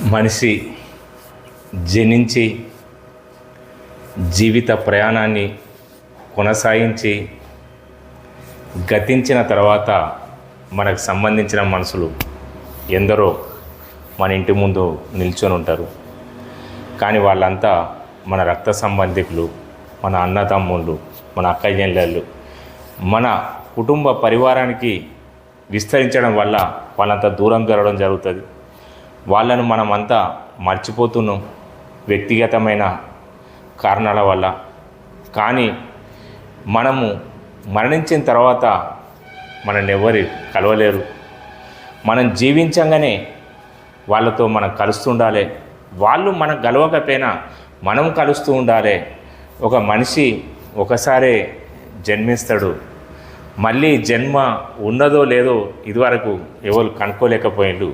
మనిషి జనించి జీవిత ప్రయాణాన్ని కొనసాగించి గతించిన తర్వాత మనకు సంబంధించిన మనుషులు ఎందరో మన ఇంటి ముందు నిల్చొని ఉంటారు. కానీ వాళ్ళంతా మన రక్త సంబంధికులు, మన అన్నతమ్ముళ్ళు, మన అక్కచెల్లెళ్ళు, మన కుటుంబ పరివారానికి విస్తరించడం వల్ల వాళ్ళంతా దూరం జరగడం జరుగుతుంది. వాళ్ళను మనమంతా మర్చిపోతున్నాం వ్యక్తిగతమైన కారణాల వల్ల. కానీ మనము మరణించిన తర్వాత మనల్ని ఎవరు కలవలేరు. మనం జీవించంగానే వాళ్ళతో మనం కలుస్తుండాలి. వాళ్ళు మనకు కలవకపోయినా మనం కలుస్తూ ఉండాలి. ఒక మనిషి ఒకసారే జన్మిస్తాడు. మళ్ళీ జన్మ ఉన్నదో లేదో ఇదివరకు ఎవరు కనుక్కోలేకపోయిండు.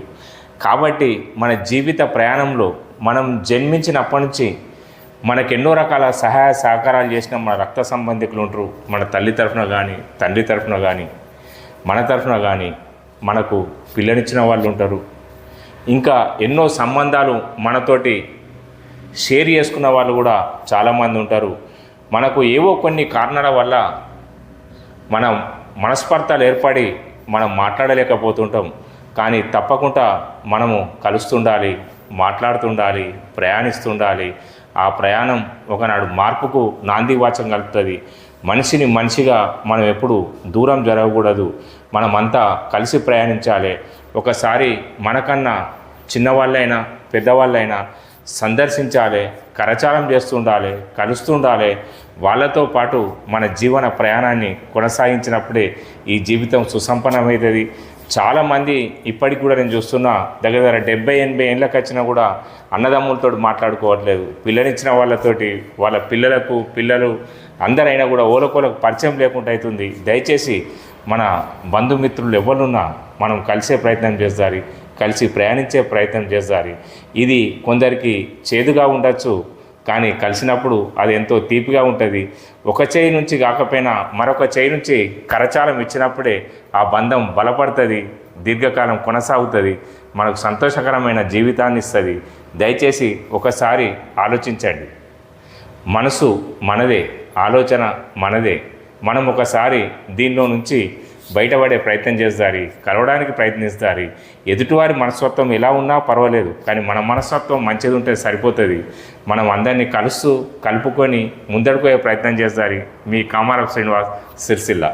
కాబట్టి మన జీవిత ప్రయాణంలో మనం జన్మించినప్పటి నుంచి మనకెన్నో రకాల సహాయ సహకారాలు చేసిన మన రక్త సంబంధికులు ఉంటారు. మన తల్లి తరఫున కానీ, తండ్రి తరఫున కానీ, మన తరఫున కానీ మనకు పిల్లనిచ్చిన వాళ్ళు ఉంటారు. ఇంకా ఎన్నో సంబంధాలు మనతోటి షేర్ చేసుకున్న వాళ్ళు కూడా చాలామంది ఉంటారు. మనకు ఏవో కొన్ని కారణాల వల్ల మనం మనస్పర్ధలు ఏర్పడి మనం మాట్లాడలేకపోతుంటాం. కానీ తప్పకుండా మనము కలుస్తుండాలి, మాట్లాడుతుండాలి, ప్రయాణిస్తుండాలి. ఆ ప్రయాణం ఒకనాడు మార్పుకు నాంది వాచం కలుపుతుంది. మనిషిని మనిషిగా మనం ఎప్పుడు దూరం జరగకూడదు. మనమంతా కలిసి ప్రయాణించాలి. ఒకసారి మనకన్నా చిన్నవాళ్ళైనా పెద్దవాళ్ళైనా సందర్శించాలి, కరచాలం చేస్తుండాలి, కలుస్తుండాలి. వాళ్ళతో పాటు మన జీవన ప్రయాణాన్ని కొనసాగించినప్పుడే ఈ జీవితం సుసంపన్నమవుతుంది. చాలామంది ఇప్పటికి కూడా నేను చూస్తున్నా దగ్గర 70-80 ఏళ్ళకి వచ్చినా కూడా అన్నదమ్ములతో మాట్లాడుకోవట్లేదు. పిల్లనిచ్చిన వాళ్ళతోటి వాళ్ళ పిల్లలు అందరైనా కూడా ఓలకోలకు పరిచయం లేకుండా అవుతుంది. దయచేసి మన బంధుమిత్రులు ఎవరున్నా మనం కలిసే ప్రయత్నం చేస్తారు, కలిసి ప్రయాణించే ప్రయత్నం చేస్తారు. ఇది కొందరికి చేదుగా ఉండొచ్చు, కానీ కలిసినప్పుడు అది ఎంతో తీపిగా ఉంటుంది. ఒక చేయి నుంచి కాకపోయినా మరొక చేయి నుంచి కరచాలం ఇచ్చినప్పుడే ఆ బంధం బలపడుతుంది, దీర్ఘకాలం కొనసాగుతుంది, మనకు సంతోషకరమైన జీవితాన్ని ఇస్తుంది. దయచేసి ఒకసారి ఆలోచించండి. మనసు మనదే, ఆలోచన మనదే. మనం ఒకసారి దీనిలో నుంచి బయటపడే ప్రయత్నం చేస్తారు, కలవడానికి ప్రయత్నిస్తారు. ఎదుటివారి మనస్తత్వం ఎలా ఉన్నా పర్వాలేదు, కానీ మన మనస్తత్వం మంచిది ఉంటే సరిపోతుంది. మనం అందరినీ కలుపుకొని ముందడుకు పోయే ప్రయత్నం చేస్తారు. మీ కామారపు శ్రీనివాస్, సిరిసిల్ల.